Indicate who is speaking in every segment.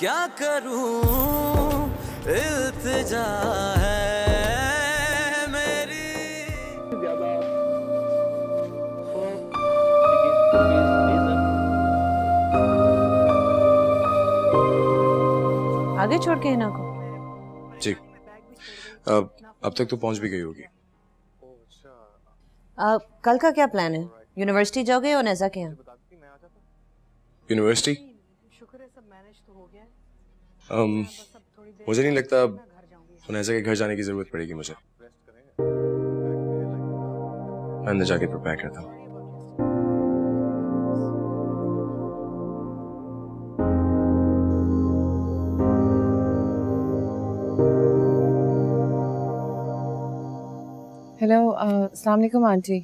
Speaker 1: क्या करूं, इल्तिजा है मेरी।
Speaker 2: आगे छोड़ के हिना को।
Speaker 3: जी अब तक तो पहुंच भी गई होगी।
Speaker 2: कल का क्या प्लान है? यूनिवर्सिटी जाओगे या नेजा के यहाँ?
Speaker 3: यूनिवर्सिटी? मुझे नहीं लगता नेजा के घर जाने की जरूरत पड़ेगी मुझे। मैं अंदर जाके प्रिपेयर करता हूँ।
Speaker 4: हेलो, अस्सलाम वालेकुम आंटी।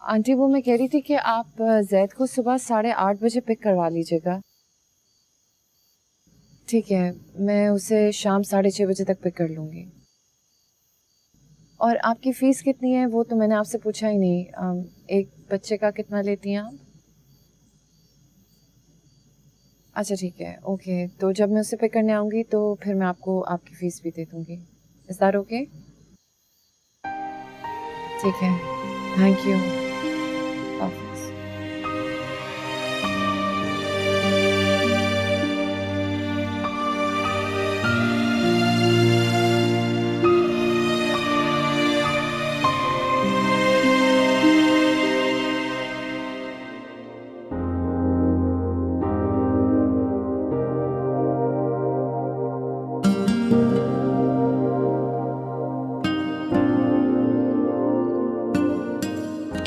Speaker 4: आंटी वो मैं कह रही थी कि आप जैद को सुबह 8:30 बजे पिक करवा लीजिएगा। ठीक है, मैं उसे शाम 6:30 बजे तक पिक कर लूँगी। और आपकी फ़ीस कितनी है वो तो मैंने आपसे पूछा ही नहीं। एक बच्चे का कितना लेती हैं आप? अच्छा ठीक है, ओके। तो जब मैं उसे पिक करने आऊँगी तो फिर मैं आपको आपकी फ़ीस भी दे दूँगी। Is that okay? ठीक है, थैंक यू। ऑफिस।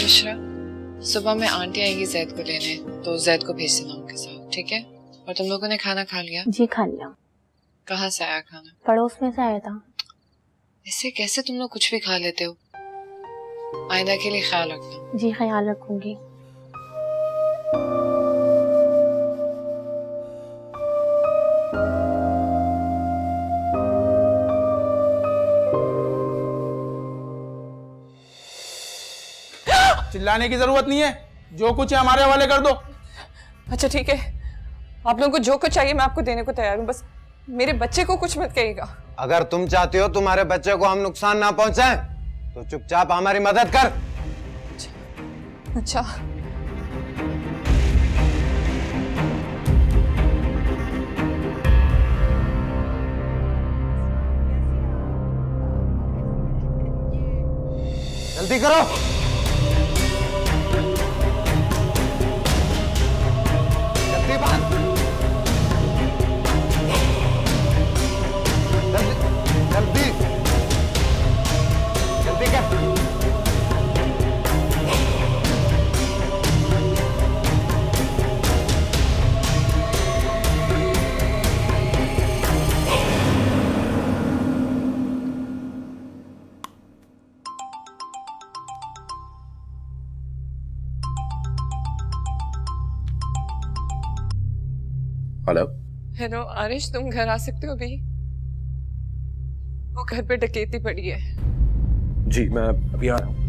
Speaker 4: बुशरा, सुबह में आंटी आएंगी जैद को लेने, तो जैद को भेज देना उनके साथ, ठीक है? और तुम लोगों ने खाना खा लिया?
Speaker 5: जी खा लिया।
Speaker 4: कहाँ से आया खाना?
Speaker 5: पड़ोस में से आया था।
Speaker 4: ऐसे कैसे तुम लोग कुछ भी खा लेते हो? आइंदा के लिए ख्याल रखना।
Speaker 5: जी ख्याल रखूंगी।
Speaker 6: चिल्लाने की जरूरत नहीं है, जो कुछ है हमारे हवाले कर दो।
Speaker 7: अच्छा ठीक है, आप लोगों को जो कुछ चाहिए मैं आपको देने को तैयार हूँ, बस मेरे बच्चे को कुछ मत कहिएगा।
Speaker 8: अगर तुम चाहती हो तुम्हारे बच्चे को हम नुकसान ना पहुंचाएं, तो चुपचाप हमारी मदद कर।
Speaker 7: अच्छा
Speaker 8: जल्दी करो। जल्दी बात। जल्दी जल्दी जल्दी कर।
Speaker 3: हेलो।
Speaker 7: हेलो आरिश, तुम घर आ सकते हो अभी? वो घर पे डकैती पड़ी है।
Speaker 3: जी मैं अभी आ रहा हूँ।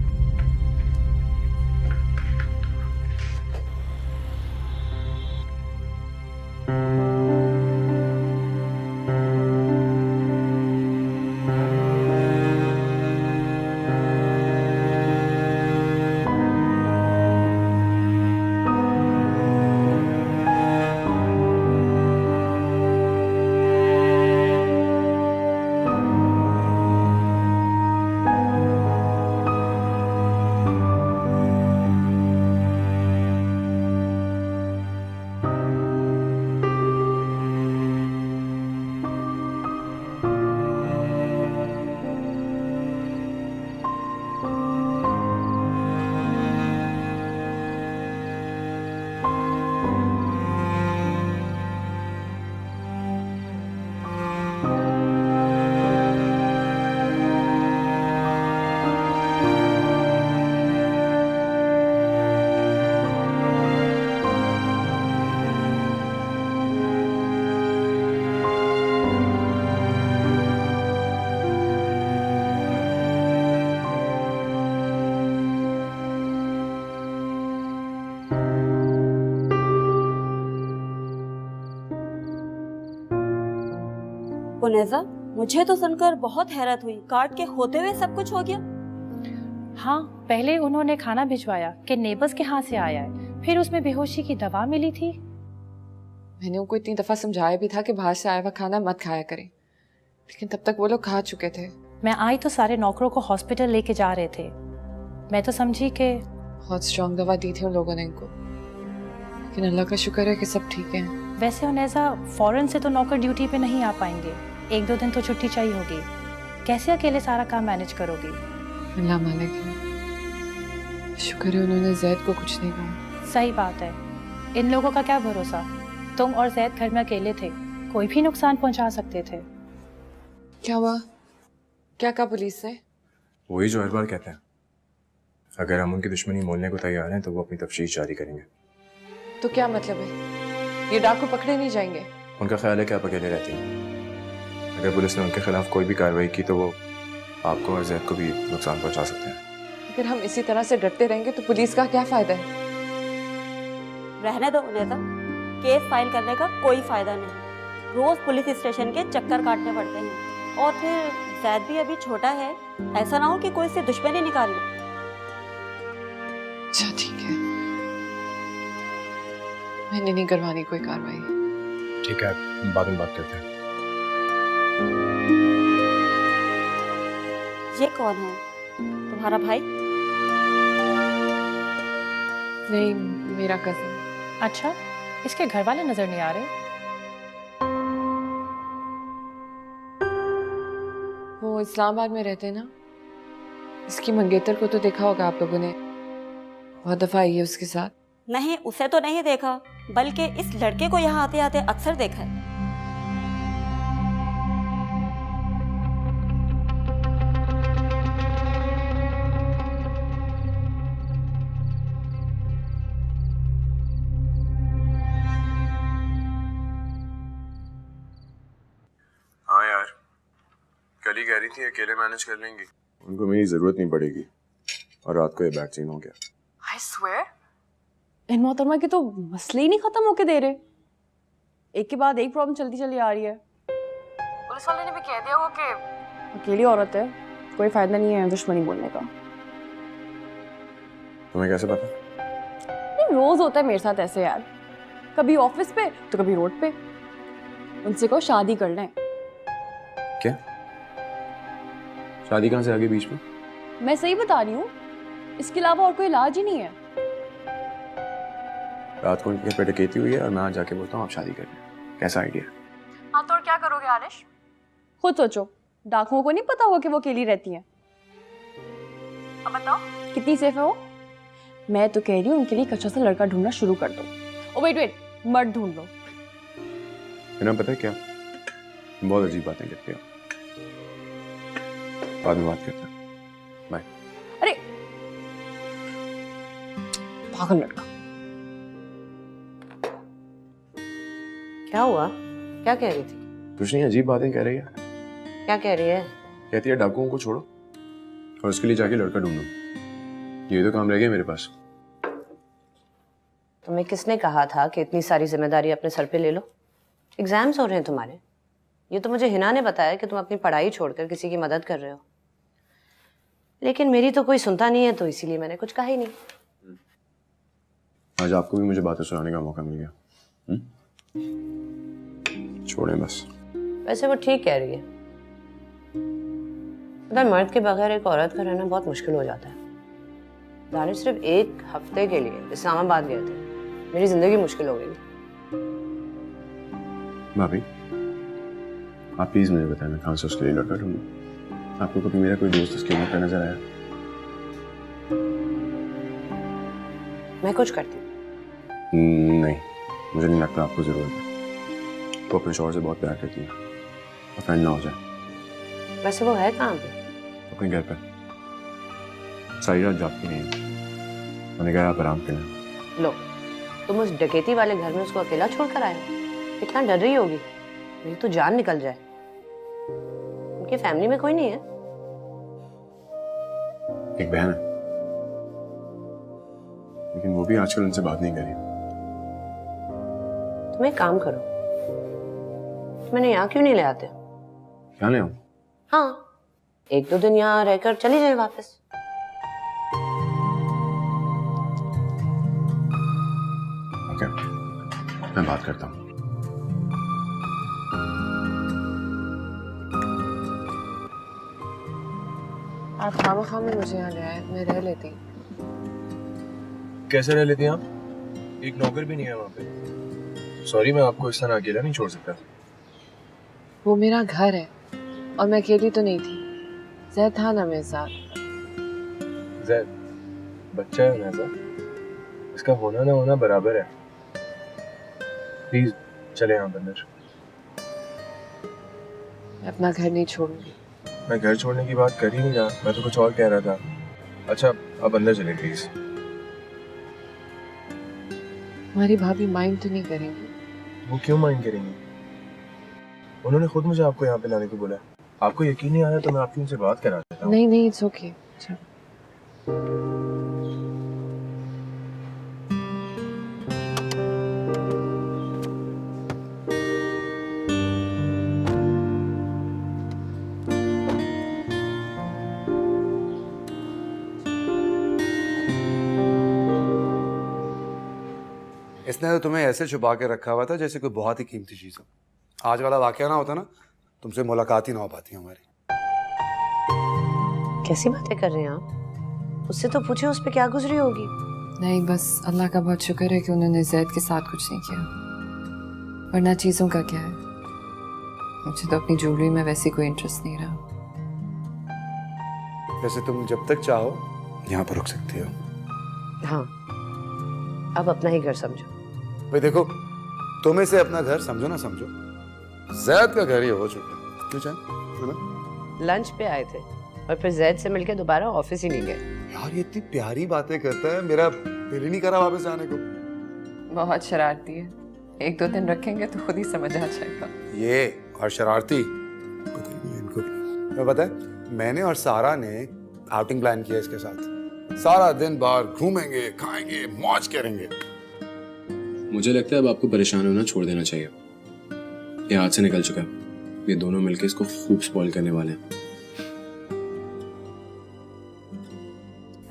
Speaker 9: उनेजा, मुझे तो सुनकर बहुत हैरत हुई, कार्ड के होते हुए सब कुछ हो गया।
Speaker 5: हाँ, पहले उन्होंने खाना भिजवाया कि नेबर्स के यहाँ से आया है, फिर उसमें बेहोशी की दवा मिली थी।
Speaker 4: मैंने उनको इतनी दफा समझाया भी था कि बाहर से आया हुआ खाना मत खाया करें, लेकिन तब तक वो लोग खा चुके थे।
Speaker 5: मैं आई तो सारे नौकरों को हॉस्पिटल लेके जा रहे थे। मैं तो समझी कि
Speaker 4: बहुत स्ट्रॉन्ग दवा दी थी उन लोगों ने इनको, लेकिन अल्लाह का शुक्र है कि सब ठीक है।
Speaker 5: वैसे उनेजा, फौरन से तो नौकर ड्यूटी पे नहीं आ पाएंगे, 1-2 दिन तो छुट्टी चाहिए होगी। कैसे अकेले सारा काम मैनेज करोगी?
Speaker 4: अल्लाह मालिक है, शुक्र है उन्होंने जैद को कुछ नहीं कहा।
Speaker 5: सही बात है, इन लोगों का क्या भरोसा। तुम और जैद घर में अकेले थे, कोई भी नुकसान पहुंचा सकते थे।
Speaker 4: क्या हुआ? क्या कहा पुलिस ने?
Speaker 3: वही जो हर बार कहते हैं, अगर हम उनकी दुश्मनी मोलने को तैयार हैं तो वो अपनी तफ्तीश जारी करेंगे।
Speaker 4: तो क्या मतलब है, ये डाकू पकड़े नहीं जाएंगे?
Speaker 3: उनका ख्याल है कि आप अकेले रहती हैं। अगर पुलिस ने उनके खिलाफ कोई भी कार्रवाई की तो वो आपको और जैद को भी नुकसान पहुंचा सकते हैं।
Speaker 4: अगर हम इसी तरह से डरते रहेंगे तो पुलिस का क्या फायदा है?
Speaker 9: रहने दो उनेजा, केस फाइल करने का कोई फायदा नहीं। रोज पुलिस स्टेशन के चक्कर काटने पड़ते हैं, और फिर जैद भी अभी छोटा है, ऐसा ना हो कि कोई से दुश्मनी निकाल ले।
Speaker 4: अच्छा ठीक है, मैंने नहीं करवानी कोई कार्रवाई।
Speaker 3: ठीक है, बाद में बात करते हैं।
Speaker 9: ये कौन है? तुम्हारा भाई?
Speaker 4: नहीं, मेरा कजिन।
Speaker 5: अच्छा, इसके घर वाले नजर नहीं आ रहे।
Speaker 4: वो इस्लामाबाद में रहते हैं ना, इसकी मंगेतर को तो देखा होगा आप लोगों ने, बहुत दफा आई है उसके साथ।
Speaker 9: नहीं, उसे तो नहीं देखा, बल्कि इस लड़के को यहाँ आते आते अक्सर देखा है।
Speaker 3: हाँ यार, कल ही कह रही थी अकेले मैनेज कर लेंगी। उनको मेरी जरूरत नहीं पड़ेगी, और रात को ये बैड सीन हो गया।
Speaker 7: I swear, इन मोहतरमा के तो मसले ही नहीं खत्म होके दे रहे, एक के बाद एक प्रॉब्लम चलती चली आ रही है। पुलिस वाले ने भी कह दिया होगा कि अकेली औरत है, कोई फायदा नहीं है दुश्मनी बोलने का।
Speaker 3: तुम्हें कैसे पता?
Speaker 7: नहीं, रोज होता है मेरे साथ ऐसे यार, कभी ऑफिस पे तो कभी रोड पे। उनसे कहो शादी कर लें।
Speaker 3: क्या शादी कहाँ से आगे बीच में?
Speaker 7: मैं सही बता रही हूँ, इसके अलावा और कोई इलाज ही नहीं है।
Speaker 3: रात को उनके घर पे डकैती हुई है और मैं आज जाके बोलता हूँ आप शादी कर लें। कैसा आइडिया?
Speaker 7: हाँ तो और क्या करोगे आलिश? खुद सोचो, डाकुओं को नहीं पता होगा कि वो अकेली रहती हैं। अब बताओ कितनी सेफ है वो? मैं तो कह रही हूँ उनके लिए एक अच्छा सा लड़का ढूंढना शुरू कर दो। ओ वेट, मर्द ढूंढ लो।
Speaker 3: ना पता है क्या, बहुत अजीब बातें करते हो। बाद में बात करते हैं, बाय।
Speaker 7: अरे पागल लड़का।
Speaker 2: क्या हुआ? क्या कह रही थी?
Speaker 3: कुछ नहीं, अजीब बातें कह रही है।
Speaker 2: क्या कह रही है?
Speaker 3: कहती है डाकुओं को छोड़ो और उसके लिए जाके लड़का ढूंढो, ये तो काम रह गया मेरे पास।
Speaker 2: तुम्हें किसने कहा था कि इतनी सारी जिम्मेदारी अपने सर पे ले लो? एग्जाम्स हो रहे हैं तुम्हारे। ये तो मुझे हिना ने बताया कि तुम अपनी पढ़ाई छोड़कर किसी की मदद कर रहे हो, लेकिन मेरी तो कोई सुनता नहीं है, तो इसीलिए मैंने कुछ कहा ही नहीं।
Speaker 3: आज आपको भी मुझे बातें सुनाने का मौका मिल गया। छोड़ें बस।
Speaker 2: वैसे वो ठीक कह रही है, पता है, मर्द के बगैर एक औरत का रहना बहुत मुश्किल हो जाता है। दानिश सिर्फ 1 हफ्ते के लिए इस्लामाबाद गए थे, मेरी जिंदगी मुश्किल हो गई।
Speaker 3: भाभी, आप प्लीज मुझे बताएं मैं कहाँ से उसके लिए लड़का ढूंढूं? आपको कभी मेरा कोई दोस्त उसके मुंह पे नजर आया?
Speaker 2: मैं कुछ करती हूँ।
Speaker 3: नहीं, मुझे नहीं लगता आपको जरूरत है। वो अपने शौहर से बहुत प्यार करती है, फ्रेंड ना हो जाए।
Speaker 2: वैसे वो है कहाँ पे?
Speaker 3: अपने घर पे सारी रात जागती नहीं है। मैंने कहा आप आराम करें।
Speaker 2: लो, तुम उस डकैती वाले घर में उसको अकेला छोड़कर आए हो? कितना डर रही होगी, मेरी तो जान निकल जाए। उनकी फैमिली में कोई नहीं है?
Speaker 3: एक बहन है, लेकिन वो भी आजकल उनसे बात नहीं करी।
Speaker 2: तुम एक काम करो, मैंने यहाँ क्यों नहीं ले आते?
Speaker 3: क्या ले आऊं?
Speaker 2: हाँ, 1-2 दिन यहाँ रहकर चली जाए वापस।
Speaker 3: ओके, मैं बात करता हूँ।
Speaker 4: आप खामा में मुझे यहाँ ले आए, मैं रह लेती।
Speaker 3: कैसे रह लेती हैं आप? एक नौकर भी नहीं है वहाँ पे। सॉरी, मैं आपको इस तरह अकेला नहीं छोड़ सकता।
Speaker 4: वो मेरा घर है और मैं अकेली तो नहीं थी, जैद था ना मेरे साथ।
Speaker 3: जैद बच्चा है ना, इसका होना ना होना बराबर है। प्लीज चले यहाँ अंदर।
Speaker 4: मैं अपना घर नहीं छोड़ूंगी।
Speaker 3: मैं घर छोड़ने की बात कर ही नहीं रहा, मैं तो कुछ और कह रहा था। अच्छा, अब अंदर चले प्लीज।
Speaker 4: हमारी भाभी माइंड तो नहीं करेंगी?
Speaker 3: वो क्यों माइंड करेंगी? उन्होंने खुद मुझे आपको यहाँ पे लाने को बोला। आपको यकीन नहीं आ रहा तो मैं आपकी उनसे बात करा देता हूँ।
Speaker 4: नहीं नहीं, इट्स ओके।
Speaker 10: इसने तो तुम्हें ऐसे छुपा के रखा हुआ था जैसे कोई बहुत ही कीमती चीज हो। आज वाला वाकया ना होता ना, तुमसे मुलाकात ही ना हो पाती हमारी।
Speaker 2: कैसी बातें कर रहे हैं आप? उससे तो पूछे उस पे क्या गुजरी होगी।
Speaker 4: नहीं, बस अल्लाह का बहुत शुक्र है कि उन्होंने जैद के साथ कुछ नहीं किया, वरना चीज़ों का क्या है। मुझे तो अपनी ज्वेलरी में वैसे कोई इंटरेस्ट नहीं रहा।
Speaker 10: वैसे तुम जब तक चाहो यहाँ पर रुक सकती हो।
Speaker 2: हाँ, अब अपना ही घर समझो।
Speaker 10: भाई देखो, तुम इसे अपना घर समझो ना समझो, जैद का घर ये हो चुका है। क्यों चाहे, है ना?
Speaker 2: लंच पे आए थे और फिर जैद से मिलके दोबारा ऑफिस ही नहीं गए।
Speaker 10: यार ये इतनी प्यारी बातें करता है, मेरा दिल ही नहीं करा वापस जाने को।
Speaker 4: बहुत शरारती है, 1-2 दिन रखेंगे तो खुद ही समझ आ जाएगा।
Speaker 10: ये और शरारती पता ही नहीं है इनको। मैं पता है, मैंने और सारा ने आउटिंग प्लान किया इसके साथ। सारा दिन बाहर घूमेंगे, खाएंगे, मौज करेंगे।
Speaker 3: मुझे लगता है अब आपको परेशान होना छोड़ देना चाहिए। ये हाथ से निकल चुका है। ये दोनों मिलकर इसको खूब स्पॉइल करने वाले हैं।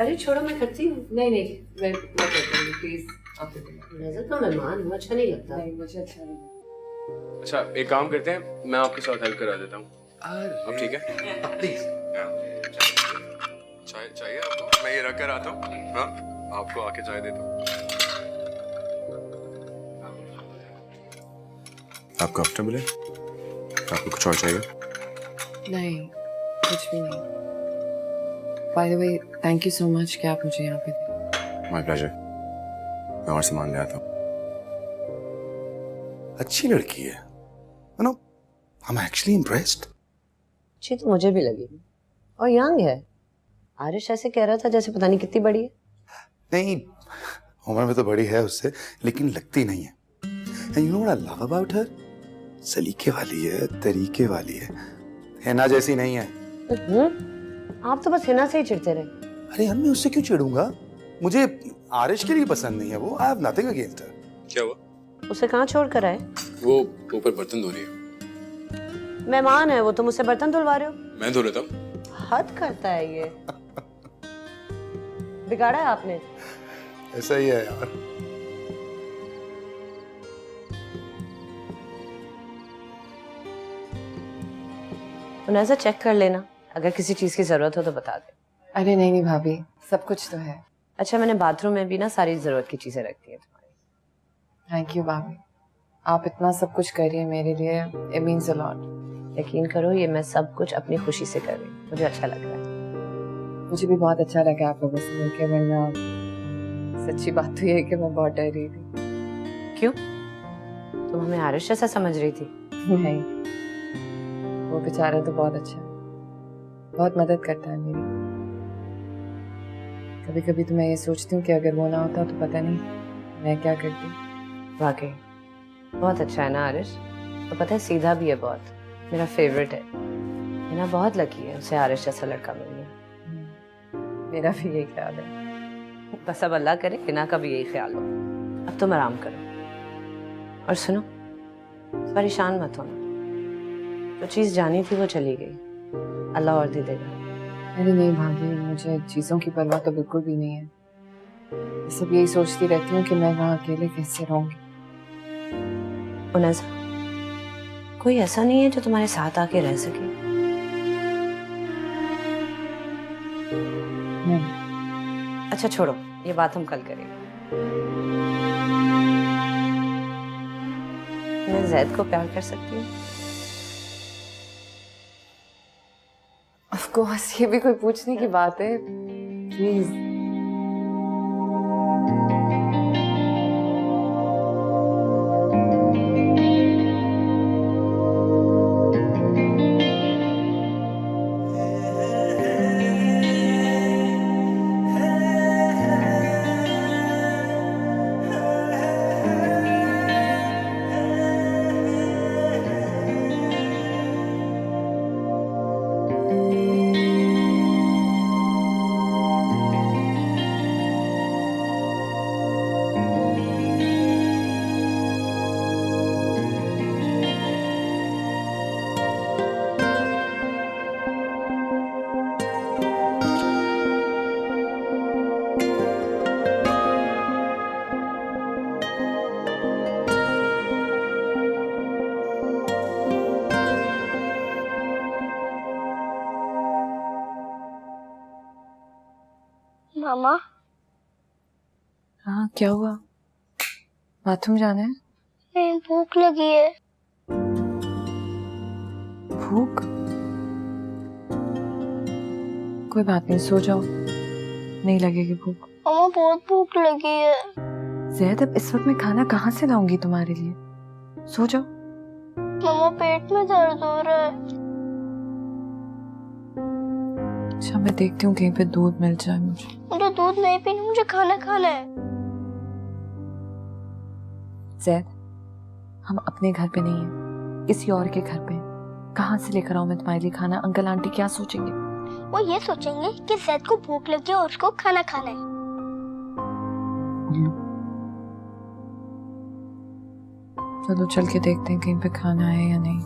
Speaker 2: अरे छोड़ो, मैं करती हूँ।
Speaker 4: नहीं नहीं, मैं करती हूँ, प्लीज आप
Speaker 2: नजर का मेहमान हूँ, अच्छा नहीं लगता।
Speaker 4: नहीं, मुझे अच्छा नहीं।
Speaker 3: अच्छा, एक काम करते हैं, मैं आपके साथ हेल्प करा देता हूँ। अब ठीक है?
Speaker 10: प्लीज।
Speaker 3: चाय चाहिए आपको? मैं ये रख कर आता हूँ। हाँ, आपको आके चाय देता हूँ। आप कंफर्टेबल है? आपको कुछ और चाहिए?
Speaker 4: नहीं, कुछ भी नहीं। By the way, thank you so much कि आप मुझे यहाँ पे थे।
Speaker 3: My pleasure. मैं और सामान ले आता हूँ।
Speaker 10: अच्छी लड़की है, you know, I am actually impressed.
Speaker 2: अच्छी तो मुझे भी लगी और यंग है। आरिश ऐसे कह रहा था जैसे पता नहीं कितनी बड़ी है।
Speaker 10: नहीं, उम्र में तो बड़ी है उससे, लेकिन लगती नहीं है। And you know what I love about her? सलीके वाली है, तरीके वाली है। हिना जैसी नहीं है।
Speaker 2: आप तो बस हिना से ही चिढ़ते रहे।
Speaker 10: अरे यार, मैं उससे क्यों चिढ़ूंगा? मुझे आरिश के लिए पसंद नहीं है वो। I have nothing against her.
Speaker 3: क्या हुआ?
Speaker 2: उसे कहाँ छोड़ कर आए?
Speaker 3: वो ऊपर बर्तन धो रही है।
Speaker 2: मेहमान है वो, तुम मुझसे बर्तन धुलवा रहे हो?
Speaker 3: मैं धो लेता हूँ।
Speaker 2: हद करता है ये। बिगाड़ा है आपने।
Speaker 10: ऐसा ही है यार।
Speaker 2: तो ऐसा चेक कर लेना, अगर किसी चीज की जरूरत हो तो बता दे।
Speaker 4: अरे नहीं नहीं भाभी, सब कुछ तो है।
Speaker 2: अच्छा, मैंने बाथरूम में भी ना सारी जरूरत की चीजें रखी है तुम्हारी।
Speaker 4: थैंक यू भाभी, आप इतना सब कुछ कर रही है मेरे लिए, इट मीन्स अ लॉट।
Speaker 2: यकीन करो, ये मैं सब कुछ अपनी खुशी से कर रही हूँ, मुझे अच्छा लग रहा है।
Speaker 4: मुझे भी बहुत अच्छा लगा आप लोगों से मिलकर, वरना सच्ची बात तो ये है कि मैं बहुत डर रही थी।
Speaker 2: क्यों? तुम हमें आरिश जैसा समझ रही थी?
Speaker 4: नहीं, वो बेचारा तो बहुत अच्छा है, बहुत मदद करता है मेरी। कभी कभी तो मैं ये सोचती हूँ कि अगर वो ना होता तो पता नहीं मैं क्या करती।
Speaker 2: वाकई बहुत अच्छा है ना आरिश। तो पता है, सीधा भी है बहुत, मेरा फेवरेट है। हिना बहुत लकी है, उसे आरिश जैसा लड़का मिल गया।
Speaker 4: मेरा भी यही ख्याल है।
Speaker 2: बस अब अल्लाह करे हिना का भी यही ख्याल हो। अब तुम आराम करो और सुनो, परेशान मत होना। जो चीज़ जानी थी वो चली गई, अल्लाह और दे देगा।
Speaker 4: अरे नहीं भाभी, मुझे चीज़ों की परवाह तो बिल्कुल भी नहीं है। मैं सब यही सोचती रहती हूँ कि मैं वहाँ अकेले कैसे रहूँगी।
Speaker 2: उनैसा, कोई ऐसा नहीं है जो तुम्हारे साथ आके रह सके?
Speaker 4: नहीं।
Speaker 2: अच्छा छोड़ो, ये बात हम कल करेंगे। मैं जैद को प्यार कर सकती हूँ?
Speaker 4: ऑफ कोर्स, ये भी कोई पूछने की बात है? प्लीज।
Speaker 11: मामा,
Speaker 4: हाँ क्या हुआ? बाथरूम जाना है?
Speaker 11: नहीं, भूख लगी है।
Speaker 4: भूख? कोई बात नहीं, सो जाओ, नहीं लगेगी भूख।
Speaker 11: मामा बहुत भूख लगी है।
Speaker 4: ज़ैद, अब इस वक्त मैं खाना कहाँ से लाऊंगी तुम्हारे लिए? सो जाओ।
Speaker 11: मामा पेट में दर्द हो रहा है।
Speaker 4: अच्छा मैं देखती हूँ कहीं पे दूध मिल जाए मुझे।
Speaker 11: मुझे दूध नहीं पीना, मुझे खाना खाना है।
Speaker 4: ज़ैद, हम अपने घर पे नहीं हैं, किसी और के घर पे हैं। कहाँ से लेकर आऊँ मैं तुम्हारे लिए खाना? अंकल आंटी क्या सोचेंगे?
Speaker 11: वो ये सोचेंगे कि ज़ैद को भूख लगी है और उसको खाना खाना है।
Speaker 4: चलो चल के देखते हैं कहीं पे खाना है या नहीं।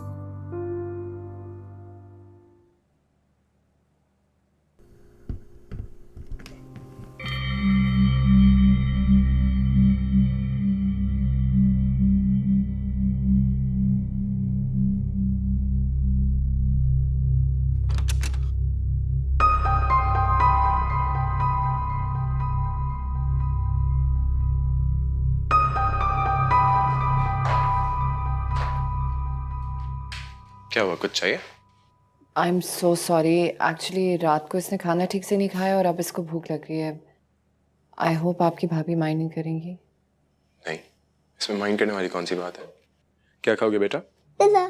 Speaker 3: क्या हुआ, कुछ चाहिए?
Speaker 4: I am so sorry, actually रात को इसने खाना ठीक से नहीं खाया और अब इसको भूख लग रही है। आई होप आपकी भाभी माइंड नहीं करेंगी।
Speaker 3: नहीं, इसमें माइंड करने वाली कौन सी बात है? क्या खाओगे बेटा?
Speaker 11: पिज़्ज़ा।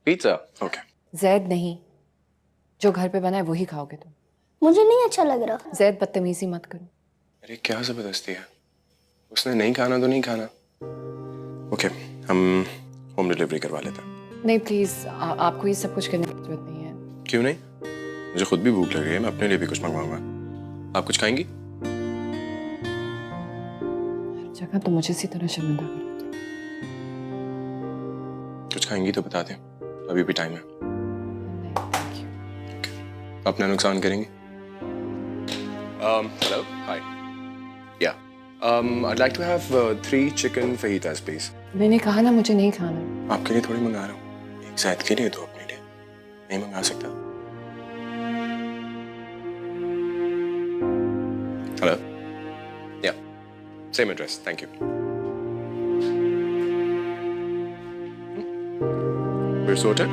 Speaker 3: पिज़्ज़ा? ओके।
Speaker 4: ज़ैद नहीं, जो घर पे बना है वही खाओगे तुम।
Speaker 11: मुझे नहीं अच्छा लग रहा।
Speaker 4: ज़ैद बदतमीजी मत करो।
Speaker 3: अरे क्या जबरदस्ती है, उसने नहीं खाना तो नहीं खाना। ओके, हम होम डिलीवरी करवा लेते हैं।
Speaker 4: नहीं प्लीज, आपको ये सब कुछ करने की जरूरत नहीं है।
Speaker 3: क्यों नहीं? मुझे खुद भी भूख लग रही है, मैं अपने लिए भी कुछ मंगवाऊंगा। आप कुछ खाएंगी?
Speaker 4: हर जगह तो मुझे इसी तरह शर्मिंदा कर देते हो।
Speaker 3: कुछ खाएंगी तो बता दें, अभी भी टाइम है।
Speaker 4: नहीं, थैंक यू।
Speaker 3: अपना नुकसान करेंगे? हेलो, हाय, या I'd like to have 3 chicken fajitas please.
Speaker 4: मैंने कहा ना मुझे नहीं खाना।
Speaker 3: आपके लिए थोड़ी मंगा रहा हूँ, एक ज़ैद के लिए, 2 अपने लिए। नहीं मंगा सकता? हेलो, या, same address, thank you. We're sorted?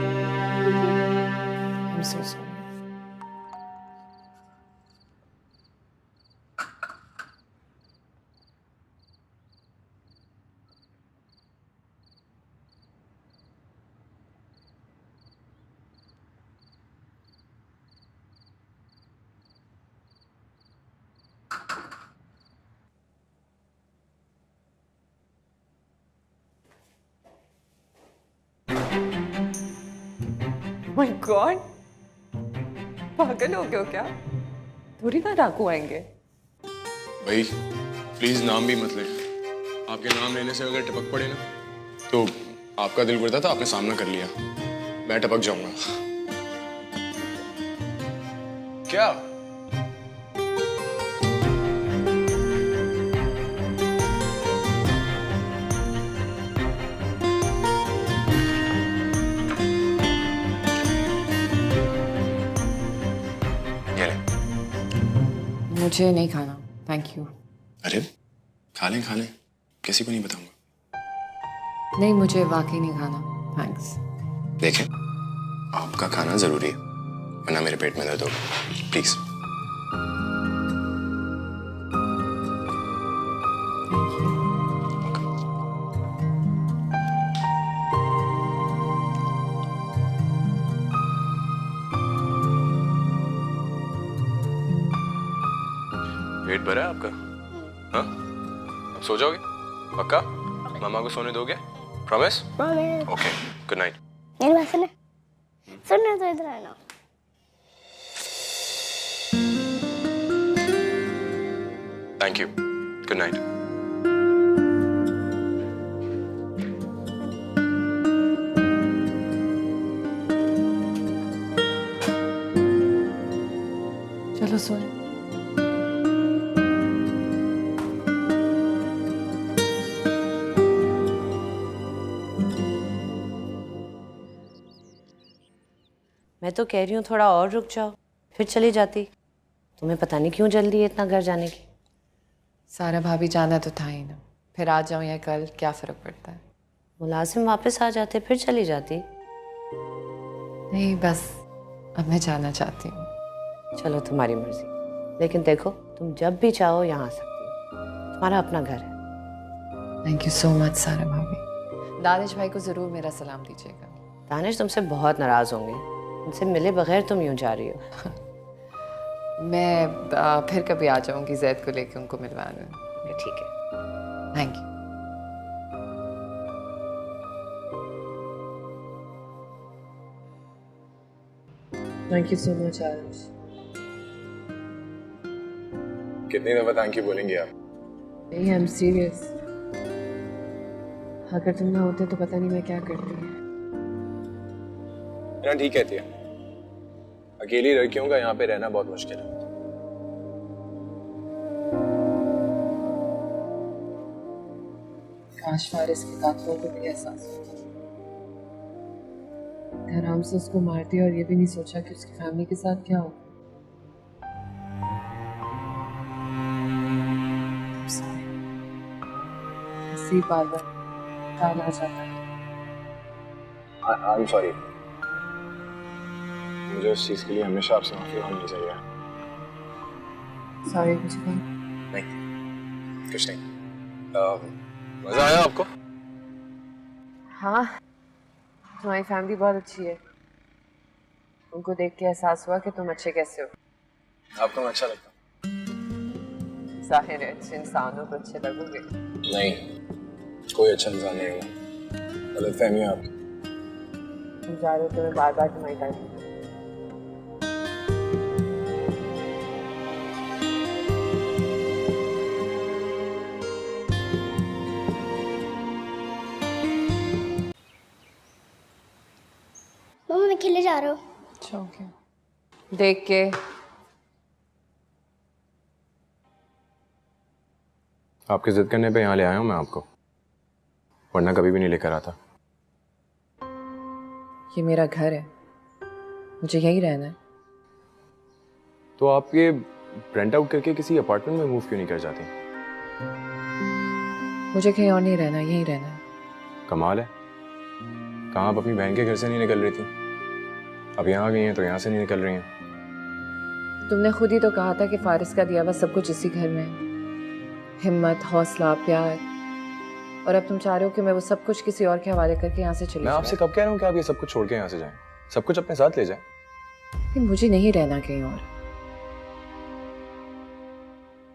Speaker 4: I'm so sorry. My God, पागल हो गए हो क्या? थोड़ी ना डाकू आएंगे।
Speaker 3: भाई प्लीज नाम भी मत ले, आपके नाम लेने से अगर टपक पड़े ना तो आपका दिल करता था आपने सामना कर लिया। मैं टपक जाऊंगा। क्या? ये ले।
Speaker 4: मुझे नहीं खाना, थैंक यू।
Speaker 3: अरे खा लें खा लें, किसी को नहीं बताऊंगा।
Speaker 4: नहीं, मुझे वाकई नहीं खाना, थैंक्स।
Speaker 3: देखें, आपका खाना जरूरी है, वरना मेरे पेट में दर्द होगा। प्लीज। पेट भरा है आपका? हाँ? अब सो जाओगे? पक्का? मामा को सोने दोगे? प्रॉमिस? Okay, good night.
Speaker 11: मेरी बात सुने, सुनने तो इधर आना।
Speaker 3: Thank you, good night.
Speaker 4: चलो सोए।
Speaker 2: मैं तो कह रही हूँ थोड़ा और रुक जाओ, फिर चली जाती। तुम्हें पता नहीं क्यों जल्दी है इतना घर जाने की।
Speaker 4: सारा भाभी जाना तो था ही ना, फिर आज जाऊँ या कल क्या फ़र्क पड़ता है।
Speaker 2: मुलाजिम वापस आ जाते फिर चली जाती।
Speaker 4: नहीं, बस अब मैं जाना चाहती हूँ।
Speaker 2: चलो तुम्हारी मर्जी, लेकिन देखो तुम जब भी चाहो यहाँ आ सकती हो, तुम्हारा अपना घर है।
Speaker 4: थैंक यू सो मच सारा भाभी। दानिश भाई को ज़रूर मेरा सलाम दीजिएगा।
Speaker 2: दानिश तुमसे बहुत नाराज़ होंगे, उनसे मिले बगैर तुम यूं जा रही हो।
Speaker 4: मैं फिर कभी आ जाऊंगी जैद को लेके उनको मिलवाने।
Speaker 2: ठीक है,
Speaker 4: thank you. Thank you so much Aarush.
Speaker 3: कितनी दफा थैंक यू बोलेंगे आप?
Speaker 4: नहीं, आई एम सीरियस। अगर तुम ना होते तो पता नहीं मैं क्या करती।
Speaker 3: ना ठीक कहती है, अकेली लड़कियों का यहाँ पे रहना बहुत मुश्किल है।
Speaker 4: काश फारिस के कातलों को भी एहसास होता। आराम से उसको मार दिया और ये भी नहीं सोचा कि उसकी फैमिली के साथ क्या होगा। ऐसे ही बार बार ख्याल आ जाता है।
Speaker 3: आई एम सॉरी, मुझे उस चीज के लिए हमेशा आपसे माफी मांगनी चाहिए।
Speaker 4: सॉरी, कुछ नहीं।
Speaker 3: नहीं, कुछ नहीं। मजा आया आपको?
Speaker 4: हाँ, तुम्हारी फैमिली बहुत अच्छी है। उनको देख के एहसास हुआ कि तुम अच्छे कैसे हो।
Speaker 3: आपको मैं अच्छा लगता?
Speaker 4: जाहिर है अच्छे इंसानों को अच्छे लगोगे।
Speaker 3: नहीं, कोई अच्छा इंसान नहीं होगा, गलतफहमी है आपकी।
Speaker 4: तुम जा रहे हो तो मैं बार बार तुम्हारी तारीफ।
Speaker 11: मम्मा मैं खेले जा रहा हूँ।
Speaker 4: अच्छा, ओके। देख के
Speaker 3: आपकी जिद करने पे यहाँ ले आया हूँ मैं आपको, वरना कभी भी नहीं लेकर आता।
Speaker 4: ये मेरा घर है, मुझे यहीं रहना है।
Speaker 3: तो आप ये रेंट आउट करके किसी अपार्टमेंट में मूव क्यों नहीं कर जाती?
Speaker 4: मुझे कहीं और नहीं रहना, यहीं रहना है।
Speaker 3: कमाल है, कहाँ आप अपनी बहन के घर से नहीं निकल रही थी, अब यहाँ आ गई हैं तो यहाँ से नहीं निकल रही हैं।
Speaker 4: तुमने खुद ही तो कहा था कि फारिस का दिया हुआ सब कुछ इसी घर में है। हिम्मत, हौसला, प्यार, और अब तुम चाह रहे हो कि मैं वो सब कुछ किसी और के हवाले करके यहाँ से चली
Speaker 3: मैं आपसे कब कह रहा हूँ कि आप ये सब कुछ छोड़ के यहाँ से जाएं, सब कुछ अपने साथ ले जाएं।
Speaker 4: लेकिन मुझे नहीं रहना कहीं और।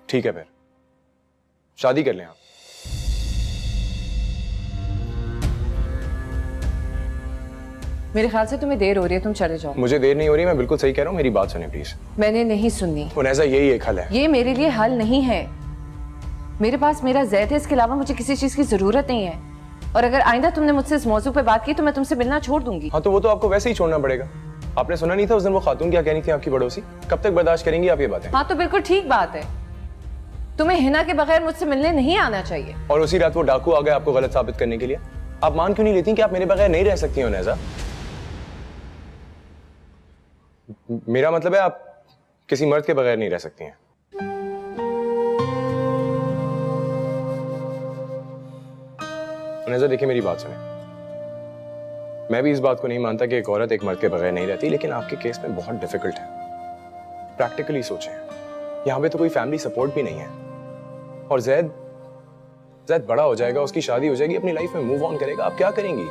Speaker 3: ठीक है, फिर शादी कर लें आप।
Speaker 4: मेरे ख्याल से तुम्हें देर हो रही है, तुम चले जाओ।
Speaker 3: मुझे देर नहीं हो रही, मैं बिल्कुल सही कह रहा हूँ, मेरी बात सुनिए प्लीज।
Speaker 4: मैंने नहीं सुननी।
Speaker 3: उनैसा यही एक हल है।
Speaker 4: ये मेरे लिए हल नहीं है। मेरे पास मेरा जैद है, इसके अलावा मुझे किसी चीज की जरूरत नहीं है। और अगर आइंदा तुमने मुझसे इस मौजू पे बात की तो मैं तुमसे मिलना छोड़ दूंगी।
Speaker 3: हाँ तो वो तो आपको वैसे ही छोड़ना पड़ेगा। आपने सुना नहीं था उस दिन वो खातून क्या कहनी थी आपकी पड़ोसी? कब तक बर्दाश्त करेंगी आप ये बातें?
Speaker 4: हाँ तो बिल्कुल ठीक बात है, तुम्हें हिना के बगैर मुझसे मिलने नहीं आना चाहिए।
Speaker 3: और उसी रात वो डाकू आ गए आपको गलत साबित करने के लिए। आप मान क्यों नहीं लेती कि आप मेरे बगैर नहीं रह सकती हो नैजा? मेरा मतलब है आप किसी मर्द के बगैर नहीं रह सकती हैं। नैजा देखिए मेरी बात सुने, मैं भी इस बात को नहीं मानता कि एक औरत एक मर्द के बगैर नहीं रहती, लेकिन आपके केस में बहुत डिफिकल्ट है। प्रैक्टिकली सोचें, यहाँ पे तो कोई फैमिली सपोर्ट भी नहीं है। और जैद बड़ा हो जाएगा, उसकी शादी हो जाएगी, अपनी लाइफ में मूव ऑन करेगा, आप क्या करेंगी?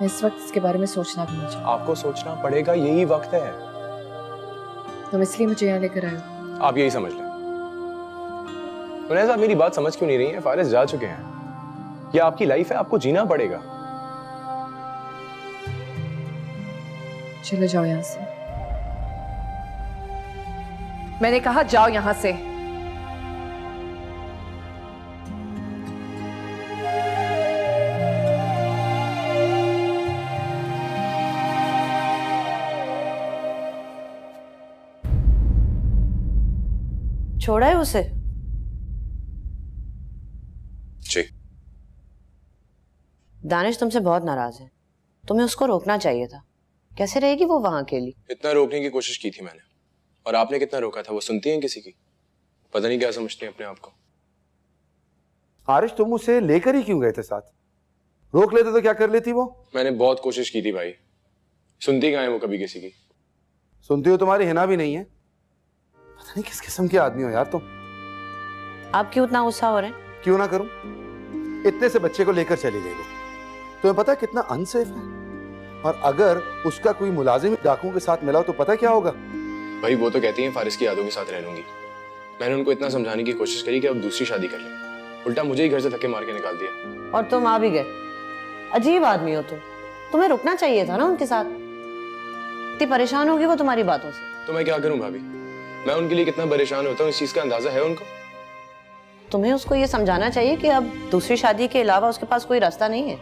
Speaker 4: इस वक्त इसके बारे में सोचना भी नहीं चाहिए।
Speaker 3: आपको सोचना पड़ेगा, यही वक्त है।
Speaker 4: तुम इसलिए मुझे यहाँ लेकर आए हो?
Speaker 3: आप यही समझ लें। तो नैजा मेरी बात समझ क्यों नहीं रही है? फारिस जा चुके हैं, ये आपकी लाइफ है, आपको जीना पड़ेगा।
Speaker 4: चले जाओ यहाँ से, मैंने कहा जाओ यहाँ से।
Speaker 2: छोड़ा है उसे?
Speaker 3: जी।
Speaker 2: दानिश तुमसे बहुत नाराज है, तुम्हें उसको रोकना चाहिए था। कैसे रहेगी वो वहां अकेली?
Speaker 3: इतना रोकने की कोशिश की थी मैंने, और आपने कितना रोका था? वो सुनती हैं किसी की? पता नहीं क्या समझती हैं अपने आप को।
Speaker 10: आरिश तुम उसे लेकर ही क्यों गए थे साथ? रोक लेते तो क्या कर लेती वो?
Speaker 3: मैंने बहुत कोशिश की थी भाई, सुनती कहाँ है वो कभी किसी की?
Speaker 10: सुनती हो तुम्हारी हिना भी नहीं है। पता नहीं किस किस्म के आदमी हो यार तुम।
Speaker 2: आप क्यों इतना गुस्सा हो रहे हैं?
Speaker 10: क्यों ना करूं, इतने से बच्चे को लेकर चली गई वो। तुम्हें पता है कितना अनसेफ है? और अगर उसका कोई मुलाजिम डाकुओं के साथ मिला हो तो पता क्या होगा?
Speaker 3: भाई वो तो कहती हैं फारिस की यादों के साथ रह लूंगी। मैंने उनको इतना समझाने की कोशिश करी कि अब दूसरी शादी कर लें, उल्टा मुझे ही घर से धक्के मार के निकाल दिया।
Speaker 2: और तुम आ भी गए। अजीब आदमी हो तुम, तुम्हें रुकना चाहिए था ना उनके साथ। इतनी परेशान होगी वो तुम्हारी बातों से।
Speaker 3: तो मैं क्या करूं भाभी, मैं उनके लिए कितना परेशान होता हूँ, इस चीज का अंदाजा है उनको?
Speaker 2: तुम्हें उसको ये समझाना चाहिए कि अब दूसरी शादी के अलावा उसके पास कोई रास्ता नहीं है।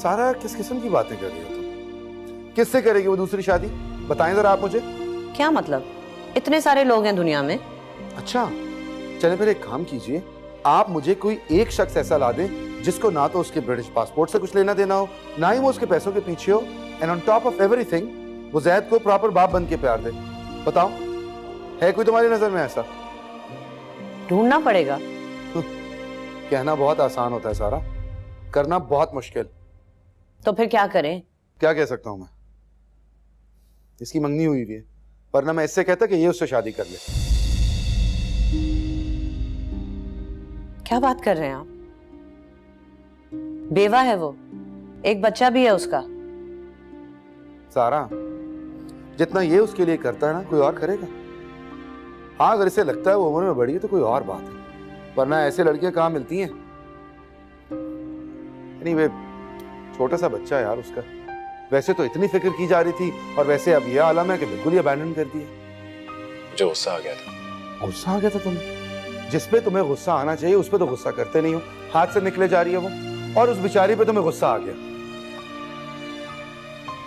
Speaker 10: सारा किस किस्म की बातें कर रही हो तुम? किससे करेगी वो दूसरी शादी? बताएं जरा आप मुझे।
Speaker 2: क्या मतलब? इतने सारे लोग हैं दुनिया में।
Speaker 10: अच्छा चले फिर एक काम कीजिए, आप मुझे कोई एक शख्स ऐसा ला दें जिसको ना तो उसके ब्रिटिश पासपोर्ट से कुछ लेना देना हो, ना ही वो उसके पैसों के पीछे हो, and on top of everything वो जैद को प्रॉपर बाप बन के प्यार दे। बताओ, है कोई तुम्हारी नजर में ऐसा?
Speaker 2: ढूंढना पड़ेगा।
Speaker 10: कहना बहुत आसान होता है सारा, करना बहुत मुश्किल।
Speaker 2: तो फिर क्या करें?
Speaker 10: क्या कह सकता हूं मैं? इसकी मंगनी हुई है, वरना मैं इससे कहता कि ये उससे शादी कर ले।
Speaker 2: क्या बात कर रहे हैं आप? बेवा है वो, एक बच्चा भी है उसका।
Speaker 10: सारा जितना ये उसके लिए करता है ना, कोई और करेगा? हाँ अगर इसे लगता है वो उम्र में बड़ी है तो कोई और बात है, वरना ऐसे लड़कियां कहाँ मिलती हैं? Anyway, छोटा सा बच्चा है यार उसका। वैसे तो इतनी फिक्र की जा रही थी, और वैसे अब यह आलम है कि बिल्कुल ही अबैंडन कर दिया।
Speaker 3: मुझे गुस्सा आ गया था।
Speaker 10: गुस्सा आ गया था तुम्हें? जिस पे तुम्हें गुस्सा आना चाहिए उस पे तो गुस्सा करते नहीं हो, हाथ से निकले जा रही है वो, और उस बेचारी पे तुम्हें गुस्सा आ गया।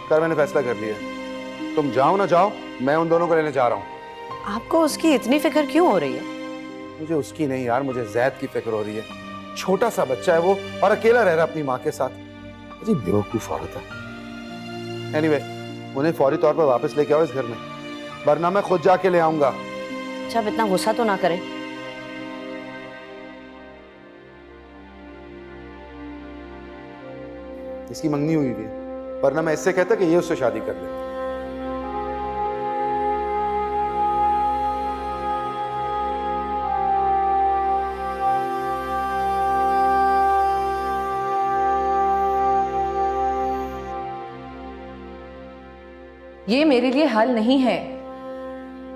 Speaker 10: कर मैंने फैसला कर लिया, तुम जाओ ना जाओ, मैं उन दोनों को लेने जा रहा हूँ।
Speaker 2: आपको उसकी इतनी फिक्र क्यों हो रही है?
Speaker 10: मुझे उसकी नहीं यार, मुझे जैद की फिक्र हो रही है। छोटा सा बच्चा है वो, और अकेला रह रहा अपनी माँ के साथ। अजी बेवकूफ औरत है। एनीवे, उन्हें फौरी तौर पर वापस लेके आओ इस घर में, वरना मैं खुद जाके ले आऊंगा।
Speaker 2: अच्छा अब इतना गुस्सा तो ना करें।
Speaker 10: इसकी मंगनी हुई है, वरना मैं इससे कहता कि ये उससे शादी कर ले।
Speaker 4: ये मेरे लिए हल नहीं है।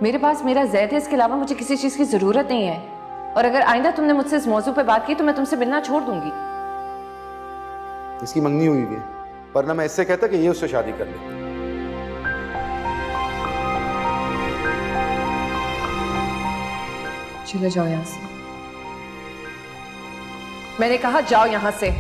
Speaker 4: मेरे पास मेरा जैद है, इसके अलावा मुझे किसी चीज की जरूरत नहीं है। और अगर आइंदा तुमने मुझसे इस मौजू पे बात की तो मैं तुमसे मिलना छोड़ दूंगी।
Speaker 10: इसकी मंगनी हुई है, वरना मैं इससे कहता कि ये उससे शादी कर ले।
Speaker 4: चले जाओ यहाँ से। मैंने कहा जाओ यहां से।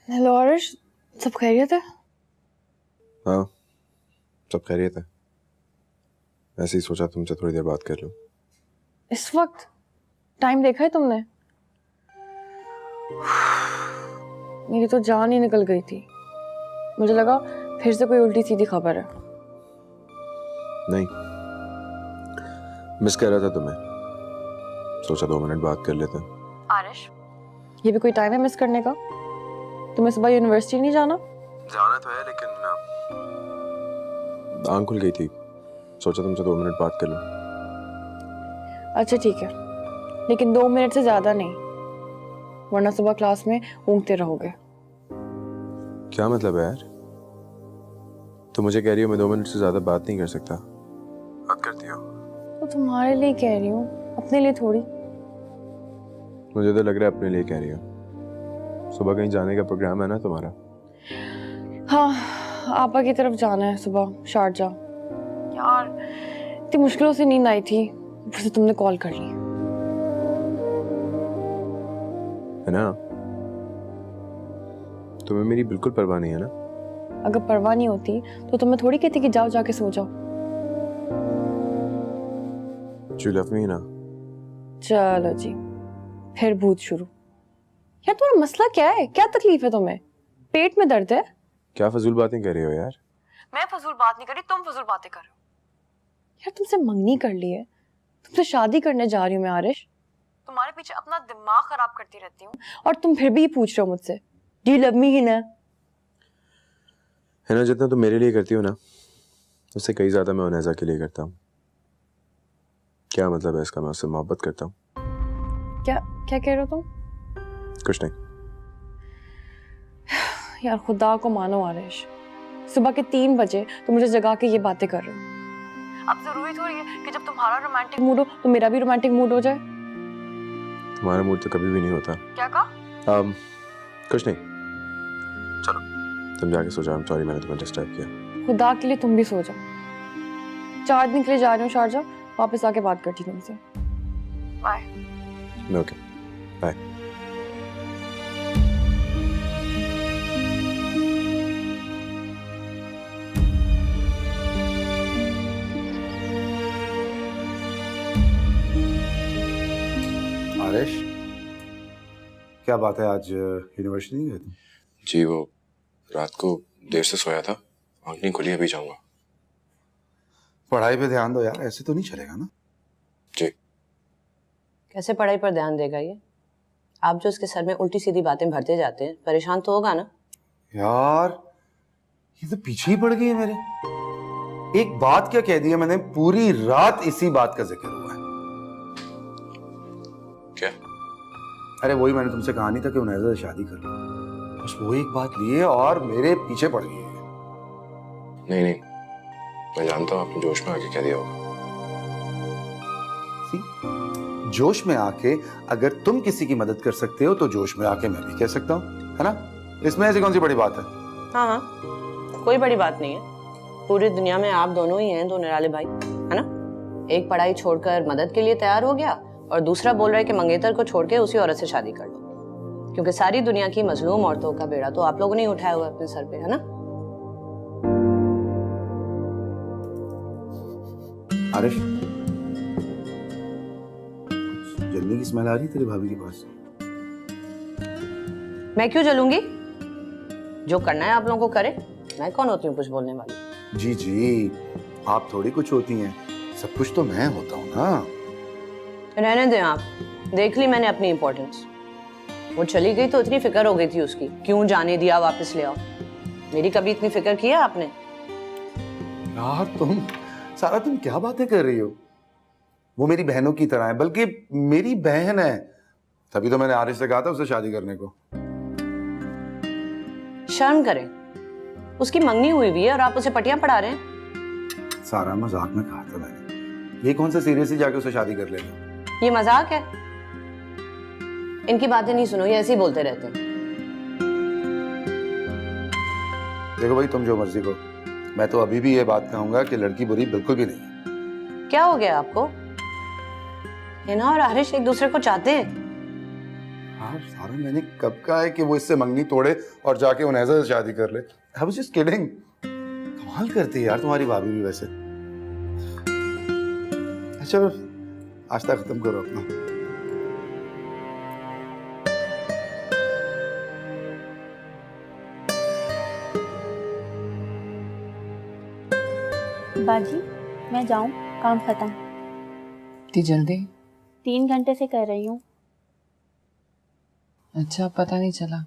Speaker 7: हेलो आरुष, सब खैरियत है?
Speaker 3: हाँ, सब खैरियत है। ऐसे ही सोचा तुमसे थोड़ी देर बात कर लूं।
Speaker 7: इस वक्त टाइम देखा है तुमने? मेरी तो जान ही निकल गई थी। मुझे लगा फिर से कोई उल्टी सीधी खबर है।
Speaker 3: नहीं, मिस कर रहा था तुम्हें, सोचा 2 मिनट बात कर लेते हैं।
Speaker 7: आरुष, ये भी कोई टाइम है मिस करने का? तुम्हें सुबह यूनिवर्सिटी नहीं जाना?
Speaker 3: जाना तो है, लेकिन आंख खुल गई थी, सोचा तुमसे 2 मिनट बात कर लूं।
Speaker 7: अच्छा ठीक है, लेकिन 2 मिनट से ज्यादा नहीं, वरना सुबह क्लास में ऊँघते रहोगे।
Speaker 3: क्या मतलब है यार? तुम मुझे कह रही हो मैं 2 मिनट से ज्यादा बात नहीं कर सकता? बात करती हो?
Speaker 7: तो तुम्हारे लिए कह रही हूँ, अपने लिए थोड़ी।
Speaker 3: मुझे तो लग रहा है अपने लिए कह रही हो। सुबह कहीं जाने का प्रोग्राम है ना तुम्हारा?
Speaker 7: हाँ, आपा की तरफ जाना है सुबह, शारजा। यार इतनी मुश्किलों से नींद आई थी, ऊपर से तुमने कॉल कर ली।
Speaker 3: है ना? तुम्हें मेरी बिल्कुल परवाह नहीं है ना?
Speaker 7: अगर परवाह नहीं होती तो तुम्हें थोड़ी कहती कि जाओ जाके सो जाओ।
Speaker 3: You love me ना?
Speaker 7: चलो जी, फिर भूत शुरू। यार तुम्हारा मसला क्या है? क्या तकलीफ है तुम्हें? पेट में दर्द है?
Speaker 3: क्या फजूल बातें कर रही हो यार?
Speaker 7: मैं फजूल बात नहीं कर रही, तुम फजूल बातें कर रहे हो। यार तुमसे मंगनी कर ली है, तुमसे शादी करने जा रही हूँ मैं आरिश। तुम्हारे पीछे अपना दिमाग खराब करती रहती हूँ और तुम फिर भी पूछ रहे हो मुझसे डू यू लव मी ही ना?
Speaker 3: है ना, जितना तुम मेरे लिए करती हो ना, उससे कई ज्यादा मैं उनैजा के लिए करता हूँ। क्या मतलब है इसका? मैं उससे मोहब्बत करता हूँ।
Speaker 7: क्या क्या कह रहे हो तुम?
Speaker 3: कुछ नहीं।
Speaker 7: यार खुदा को मानो आरिश, सुबह के 3 बजे तुम मुझे जगा के ये बातें कर रहे हो। अब जरूरी थोड़ी है कि जब तुम्हारा रोमांटिक मूड हो तो मेरा भी रोमांटिक मूड हो जाए।
Speaker 3: तुम्हारा मूड तो कभी भी नहीं होता।
Speaker 7: क्या कहा?
Speaker 3: कुछ नहीं, चलो तुम जाके सो जाओ। सॉरी मैंने तुम्हें डिस्टर्ब किया।
Speaker 7: खुदा के लिए तुम भी सो जाओ। 4 दिन के लिए जा रही हूँ शारजा, वापस आके बात करती हूँ तुमसे। बाय।
Speaker 3: Okay, bye.
Speaker 10: आरिश, क्या बात है, आज यूनिवर्सिटी नहीं गए तुम?
Speaker 3: जी, वो रात को देर से सोया था, आंख नहीं खुली, अभी जाऊंगा।
Speaker 10: पढ़ाई पे ध्यान दो यार, ऐसे तो नहीं चलेगा ना।
Speaker 3: जी।
Speaker 2: कैसे पढ़ाई पर ध्यान देगा ये? आप जो उसके सर में उल्टी सीधी बातें भरते जाते हैं, परेशान तो होगा ना?
Speaker 10: यार ये तो पीछे ही पड़ गई है मेरे। एक बात क्या कह दी है मैंने, पूरी रात इसी बात का जिक्र हुआ है।
Speaker 3: क्या?
Speaker 10: अरे वही मैंने तुमसे कहा नहीं था कि उनैजा से शादी कर लो, बस वो एक बात लिए और मेरे पीछे पड़ गई है।
Speaker 3: नहीं नहीं, मैं जानता हूँ आपने जोश में आके कह दिया होगा।
Speaker 10: जोश में आके अगर तुम किसी की मदद कर सकते हो तो जोश में आके मैं भी कह सकता हूँ, है ना? इसमें ऐसी कौन सी बड़ी बात है?
Speaker 2: हाँ हाँ, कोई बड़ी बात नहीं है। पूरी दुनिया में आप दोनों ही हैं, 2 निराले भाई, है ना? एक पढ़ाई छोड़कर मदद के लिए तैयार हो गया और दूसरा बोल रहा है कि मंगेतर को छोड़ के उसी औरत से शादी कर लो, क्योंकि सारी दुनिया की मजलूम औरतों का बेड़ा तो आप लोगों ने ही उठाया हुआ अपने सर पे, है ना?
Speaker 10: आरिश, जलने की स्मेल आ रही है तेरे भाभी के पास।
Speaker 2: मैं क्यों जलूंगी? जो करना है आप लोगों को करे, मैं कौन होती हूँ कुछ बोलने वाली?
Speaker 10: जी जी, आप थोड़ी कुछ होती हैं, सब कुछ तो मैं होता हूँ ना।
Speaker 2: रहने दें आप, देख ली मैंने अपनी इंपॉर्टेंस। वो चली गई तो इतनी फिक्र हो गई थी उसकी, क्यों जाने दिया, वापस ले आओ। मेरी कभी इतनी फिक्र की है आपने?
Speaker 10: यार सारा तुम क्या बातें कर रही हो? वो मेरी बहनों की तरह है, बल्कि मेरी बहन है। तभी तो मैंने आरिश से कहा था उससे शादी करने को।
Speaker 2: शर्म करें, उसकी मंगनी हुई हुई है और आप उसे पटियां पढ़ा रहे हैं।
Speaker 10: सारा मजाक में कहा था मैंने, ये कौन सा सीरियसली जाके उसे शादी कर लेगा?
Speaker 2: ये मजाक है? इनकी बातें नहीं सुनो, ये ऐसे ही बोलते रहते हैं।
Speaker 10: देखो भाई, तुम जो मर्जी को, मैं तो अभी भी ये बात कहूंगा कि लड़की बुरी बिल्कुल भी नहीं है।
Speaker 2: क्या हो गया आपको? हिना और आरिश एक दूसरे को चाहते हैं।
Speaker 10: हाँ सारा, मैंने कब कहा है कि वो इससे मंगनी तोड़े और जाके उन्हें से शादी कर ले? I was just kidding. कमाल करती है यार तुम्हारी भाभी भी वैसे। अच्छा नाश्ता खत्म करो अपना।
Speaker 11: बाजी मैं जाऊं? काम खत्म।
Speaker 4: इतनी जल्दी?
Speaker 11: 3 घंटे से कर रही हूँ।
Speaker 4: अच्छा, पता नहीं चला।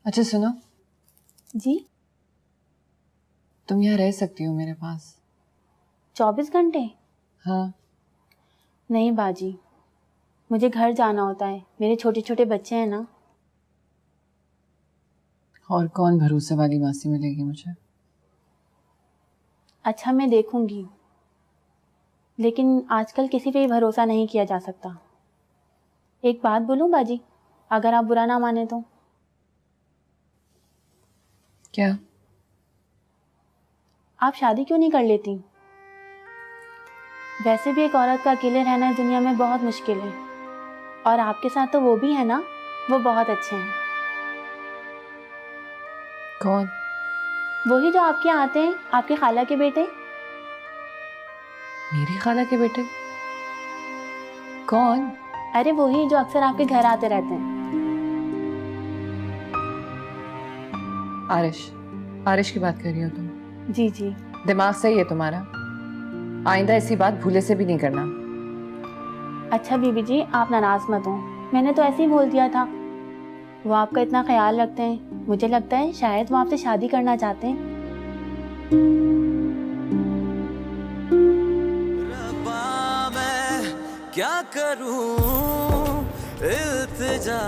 Speaker 4: अच्छा सुनो,
Speaker 11: जी?
Speaker 4: तुम यहाँ रह सकती हो मेरे पास?
Speaker 11: 24 घंटे?
Speaker 4: हाँ।
Speaker 11: नहीं बाजी, मुझे घर जाना होता है, मेरे छोटे छोटे बच्चे हैं ना।
Speaker 4: और कौन भरोसे वाली मासी मिलेगी मुझे?
Speaker 11: अच्छा मैं देखूंगी, लेकिन आजकल किसी पे ही भरोसा नहीं किया जा सकता। एक बात बोलूं बाजी, अगर आप बुरा ना माने तो?
Speaker 4: क्या?
Speaker 11: आप शादी क्यों नहीं कर लेती? वैसे भी एक औरत का अकेले रहना इस दुनिया में बहुत मुश्किल है, और आपके साथ तो वो भी है ना, वो बहुत अच्छे हैं।
Speaker 4: कौन?
Speaker 11: वही जो आपके यहाँ आते हैं, आपके खाला के बेटे।
Speaker 4: मेरी खाला के बेटे? कौन?
Speaker 11: अरे वही जो अक्सर आपके घर आते रहते हैं।
Speaker 4: आरिश। आरिश की बात कर रही हो तुम?
Speaker 11: जी जी।
Speaker 4: दिमाग सही है तुम्हारा? आइंदा ऐसी बात भूले से भी नहीं करना।
Speaker 11: अच्छा बीबी जी, आप नाराज मत हो, मैंने तो ऐसे ही बोल दिया था। वो आपका इतना ख्याल रखते हैं, मुझे लगता है शायद वो आपसे शादी करना चाहते हैं।
Speaker 1: रब्बा मैं क्या करूं, इल्तिजा